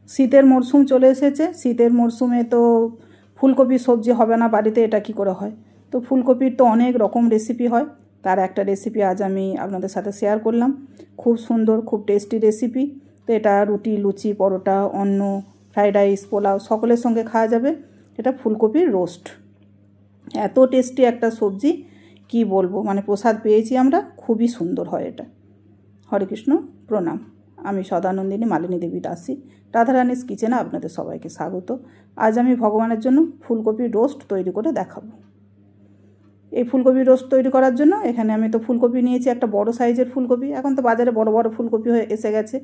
শীতের মরশুম চলে এসেছে, শীতের মরশুমে তো ফুলকপি সবজি হবে না বাড়িতে, এটা কি করে হয়। তো ফুলকপির তো অনেক রকম রেসিপি হয়, তার একটা রেসিপি আজ আমি আপনাদের সাথে শেয়ার করলাম। খুব সুন্দর, খুব টেস্টি রেসিপি। তো এটা রুটি, লুচি, পরোটা, অন্ন, ফ্রাইড রাইস, পোলাও সকলের সঙ্গে খাওয়া যাবে। এটা ফুলকপির রোস্ট, এত টেস্টি একটা সবজি কি বলবো, মানে প্রসাদ পেয়েছি আমরা, খুবই সুন্দর হয় এটা। হরে কৃষ্ণ, প্রণাম। আমি সদানন্দিনী মালিনী দেবী দাসী, রাধারানীস কিচেনে আপনাদের সবাইকে স্বাগত। আজ আমি ভগবানের জন্য ফুলকপির রোস্ট তৈরি করে দেখাবো। এই ফুলকপির রোস্ট তৈরি করার জন্য এখানে আমি তো ফুলকপি নিয়েছি, একটা বড় সাইজের ফুলকপি। এখন তো বাজারে বড় বড় ফুলকপি হয়ে এসে গেছে,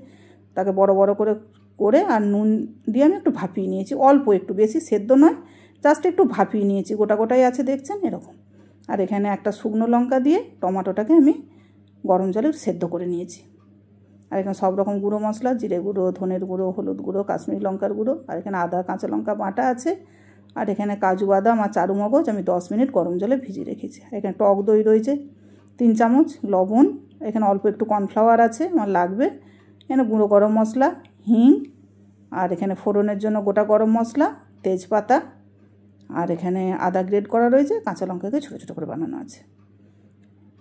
তাকে বড় বড় করে করে আর নুন দিয়ে আমি একটু ভাপিয়ে নিয়েছি, অল্প একটু, বেশি সেদ্ধ নয়, জাস্ট একটু ভাপিয়ে নিয়েছি, গোটা গোটাই আছে দেখছেন এরকম। আর এখানে একটা শুকনো লঙ্কা দিয়ে টমেটোটাকে আমি গরম জলে সেদ্ধ করে নিয়েছি। আর এখানে সব রকম গুঁড়ো মশলা, জিরে গুঁড়ো, ধনের গুঁড়ো, হলুদ গুঁড়ো, কাশ্মীরি লঙ্কার গুঁড়ো, আর এখানে আদা কাঁচা লঙ্কা বাটা আছে। আর এখানে কাজু বাদাম আর চারু মগজ আমি 10 মিনিট গরম জলে ভিজিয়ে রেখেছি। এখানে টক দই রয়েছে 3 চামচ, লবণ, এখানে অল্প একটু কর্নফ্লাওয়ার আছে আমার লাগবে, এখানে গুঁড়ো গরম মশলা, হিং, আর এখানে ফোড়নের জন্য গোটা গরম মশলা, তেজপাতা, আর এখানে আদা গ্রেট করা রয়েছে, কাঁচা লঙ্কাকে ছোটো ছোটো করে বানানো আছে।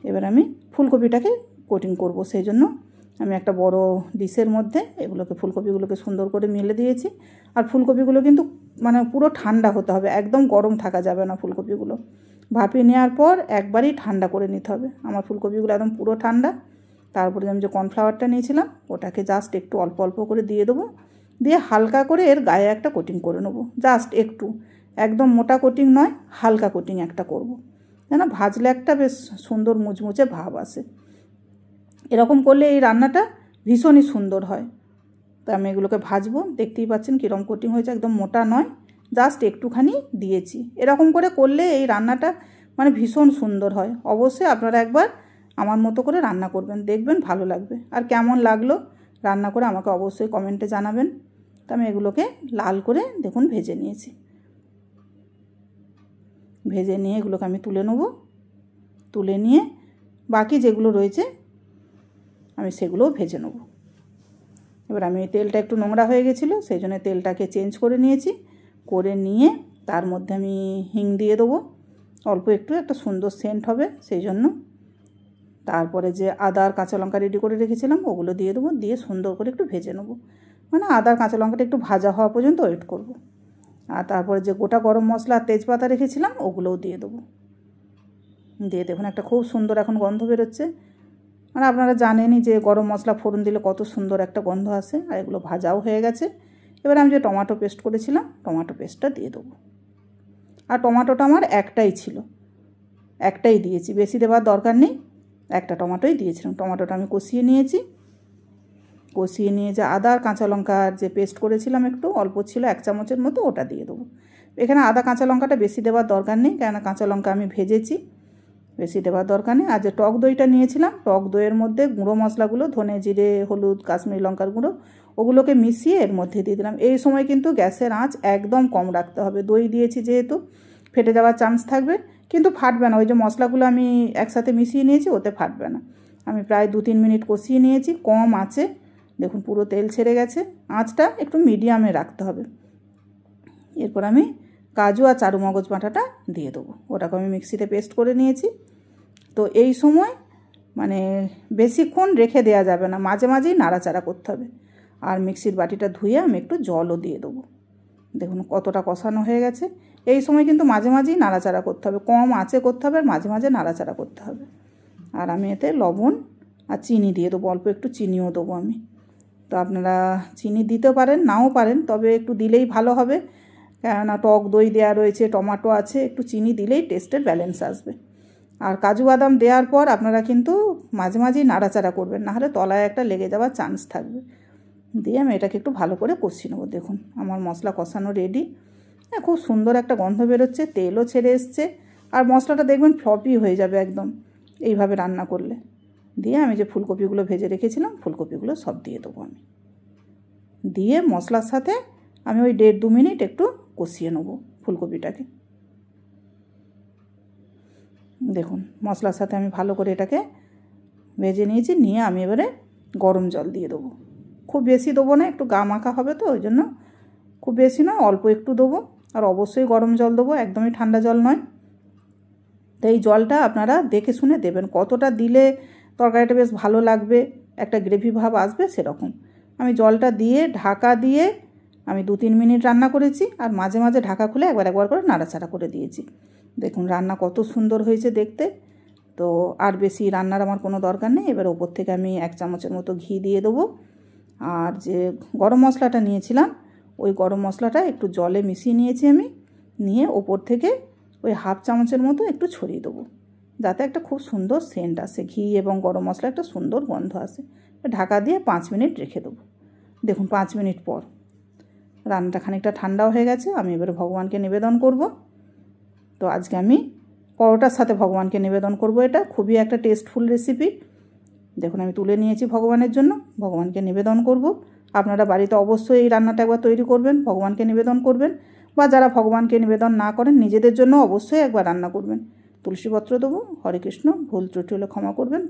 এবার আমি ফুলকপিটাকে কোটিং করব, সেই জন্য আমি একটা বড় ডিশের মধ্যে এগুলোকে, ফুলকপিগুলোকে সুন্দর করে মেলে দিয়েছি। আর ফুলকপিগুলো কিন্তু মানে পুরো ঠান্ডা হতে হবে, একদম গরম থাকা যাবে না। ফুলকপিগুলো ভাপিয়ে নেওয়ার পর একবারই ঠান্ডা করে নিতে হবে। আমার ফুলকপিগুলো একদম পুরো ঠান্ডা। তারপরে আমি যে কর্নফ্লাওয়ারটা নিয়েছিলাম ওটাকে জাস্ট একটু অল্প অল্প করে দিয়ে দেবো, দিয়ে হালকা করে এর গায়ে একটা কোটিং করে নেবো, জাস্ট একটু, একদম মোটা কোটিং নয়, হালকা কোটিং একটা করব, যেন ভাজলে একটা বেশ সুন্দর মুচমুচে ভাব আসে। এরকম করলে এই রান্নাটা ভীষণই সুন্দর হয়। তো আমি এগুলোকে ভাজবো, দেখতেই পাচ্ছেন কীরকম কোটিং হয়েছে, একদম মোটা নয়, জাস্ট একটুখানি দিয়েছি। এরকম করে করলে এই রান্নাটা মানে ভীষণ সুন্দর হয়। অবশ্যই আপনারা একবার আমার মতো করে রান্না করবেন, দেখবেন ভালো লাগবে। আর কেমন লাগলো রান্না করে আমাকে অবশ্যই কমেন্টে জানাবেন। তো আমি এগুলোকে লাল করে দেখুন ভেজে নিয়েছি। ভেজে নিয়ে এগুলোকে আমি তুলে নেব, তুলে নিয়ে বাকি যেগুলো রয়েছে আমি সেগুলোও ভেজে নেব। এবার আমি তেলটা একটু নোংরা হয়ে গেছিলো, সেই জন্য তেলটাকে চেঞ্জ করে নিয়েছি, করে নিয়ে তার মধ্যে আমি হিং দিয়ে দেবো অল্প একটু, একটা সুন্দর সেন্ট হবে সেই জন্য। তারপরে যে আদা আর কাঁচা লঙ্কা রেডি করে রেখেছিলাম ওগুলো দিয়ে দেবো, দিয়ে সুন্দর করে একটু ভেজে নেবো, মানে আদা কাঁচা লঙ্কাটা একটু ভাজা হওয়া পর্যন্ত ওয়েট করব। আর তারপরে যে গোটা গরম মশলা আর তেজপাতা রেখেছিলাম ওগুলোও দিয়ে দেবো, দিয়ে দেখুন একটা খুব সুন্দর এখন গন্ধ বেরোচ্ছে। মানে আপনারা জানেনই যে গরম মশলা ফোড়ন দিলে কত সুন্দর একটা গন্ধ আসে। আর এগুলো ভাজাও হয়ে গেছে। এবার আমি যে টমেটো পেস্ট করেছিলাম টমেটো পেস্টটা দিয়ে দেবো। আর টমেটোটা আমার একটাই ছিল, একটাই দিয়েছি, বেশি দেওয়ার দরকার নেই, একটা টমেটোই দিয়েছিলাম। টমেটোটা আমি কষিয়ে নিয়েছি, কষিয়ে নিয়ে যে আদা আর কাঁচা লঙ্কার যে পেস্ট করেছিলাম একটু অল্প ছিল, 1 চামচের মতো, ওটা দিয়ে দেবো। এখানে আদা কাঁচা লঙ্কাটা বেশি দেওয়ার দরকার নেই, কেননা কাঁচা লঙ্কা আমি ভেজেছি, বেশি দেওয়ার দরকার নেই। আর যে টক দইটা নিয়েছিলাম, টক দইয়ের মধ্যে গুঁড়ো মশলাগুলো, ধনে, জিরে, হলুদ, কাশ্মীরি লঙ্কার গুঁড়ো, ওগুলোকে মিশিয়ে এর মধ্যে দিয়ে দিলাম। এই সময় কিন্তু গ্যাসের আঁচ একদম কম রাখতে হবে, দই দিয়েছি যেহেতু ফেটে যাওয়ার চান্স থাকবে, কিন্তু ফাটবে না। ওই যে মশলাগুলো আমি একসাথে মিশিয়ে নিয়েছি, ওতে ফাটবে না। আমি প্রায় 2-3 মিনিট কষিয়ে নিয়েছি কম আঁচে, দেখুন পুরো তেল ছেড়ে গেছে। আঁচটা একটু মিডিয়ামে রাখতে হবে। এরপর আমি কাজু আর চারু মগজ বাটাটা দিয়ে দেবো, ওটাকে আমি মিক্সিতে পেস্ট করে নিয়েছি। তো এই সময় মানে বেশিক্ষণ রেখে দেওয়া যাবে না, মাঝে মাঝেই নাড়াচাড়া করতে হবে। আর মিক্সির বাটিটা ধুয়ে আমি একটু জলও দিয়ে দেবো, দেখুন কতটা কষানো হয়ে গেছে। এই সময় কিন্তু মাঝে মাঝেই নাড়াচাড়া করতে হবে, কম আঁচে করতে হবে, আর মাঝে মাঝে নাড়াচাড়া করতে হবে। আর আমি এতে লবণ আর চিনি দিয়ে দেবো, অল্প একটু চিনিও দেবো আমি। তো আপনারা চিনি দিতে পারেন, নাও পারেন, তবে একটু দিলেই ভালো হবে, কেননা টক দই দেওয়া রয়েছে, টমেটো আছে, একটু চিনি দিলেই টেস্টের ব্যালেন্স আসবে। আর কাজু বাদাম দেওয়ার পর আপনারা কিন্তু মাঝে মাঝেই নাড়াচাড়া করবেন, নাহলে তলায় একটা লেগে যাওয়ার চান্স থাকবে। দিয়ে আমি এটাকে একটু ভালো করে কষিয়ে নেবো। দেখুন আমার মশলা কষানো রেডি, খুব সুন্দর একটা গন্ধ বেরোচ্ছে, তেলও ছেড়ে এসছে। আর মশলাটা দেখবেন ফ্লপি হয়ে যাবে একদম এইভাবে রান্না করলে। দিয়ে আমি যে ফুলকপিগুলো ভেজে রেখেছিলাম ফুলকপিগুলো সব দিয়ে দেবো আমি, দিয়ে মশলার সাথে আমি ওই 1.5-2 মিনিট একটু কষিয়ে নেবো ফুলকপিটাকে। দেখুন মশলার সাথে আমি ভালো করে এটাকে ভেজে নিয়েছি, নিয়ে আমি এবারে গরম জল দিয়ে দেবো। খুব বেশি দেবো না, একটু গা মাখা হবে তো ওই জন্য খুব বেশি নয়, অল্প একটু দেবো। আর অবশ্যই গরম জল দেবো, একদমই ঠান্ডা জল নয়। তো এই জলটা আপনারা দেখে শুনে দেবেন, কতটা দিলে তরকারিটা বেশ ভালো লাগবে, একটা গ্রেভি ভাব আসবে সেরকম। আমি জলটা দিয়ে ঢাকা দিয়ে আমি 2-3 মিনিট রান্না করেছি, আর মাঝে মাঝে ঢাকা খুলে একবার করে নাড়াচাড়া করে দিয়েছি। দেখুন রান্না কত সুন্দর হয়েছে দেখতে। তো আর বেশি রান্নার আমার কোনো দরকার নেই। এবার ওপর থেকে আমি 1 চামচের মতো ঘি দিয়ে দেবো। আর যে গরম মশলাটা নিয়েছিলাম, ওই গরম মশলাটা একটু জলে মিশিয়ে নিয়েছি আমি, নিয়ে ওপর থেকে ওই 1/2 চামচের মতো একটু ছড়িয়ে দেবো, যাতে একটা খুব সুন্দর সেন্ট আসে, ঘি এবং গরম মশলা একটা সুন্দর গন্ধ আসে। ঢাকা দিয়ে 5 মিনিট রেখে দেবো। দেখুন 5 মিনিট পর রান্নাটা খানিকটা ঠান্ডাও হয়ে গেছে। আমি এবারে ভগবানকে নিবেদন করব। তো আজকে আমি পরোটার সাথে ভগবানকে নিবেদন করব। এটা খুবই একটা টেস্টফুল রেসিপি। দেখুন আমি তুলে নিয়েছি ভগবানের জন্য, ভগবানকে নিবেদন করব। আপনারা বাড়িতে অবশ্যই এই রান্নাটা একবার তৈরি করবেন, ভগবানকে নিবেদন করবেন, বা যারা ভগবানকে নিবেদন না করেন নিজেদের জন্য অবশ্যই একবার রান্না করবেন। তুলসীপত্র দেবো। হরে কৃষ্ণ। ভুল ত্রুটি হলে ক্ষমা করবেন।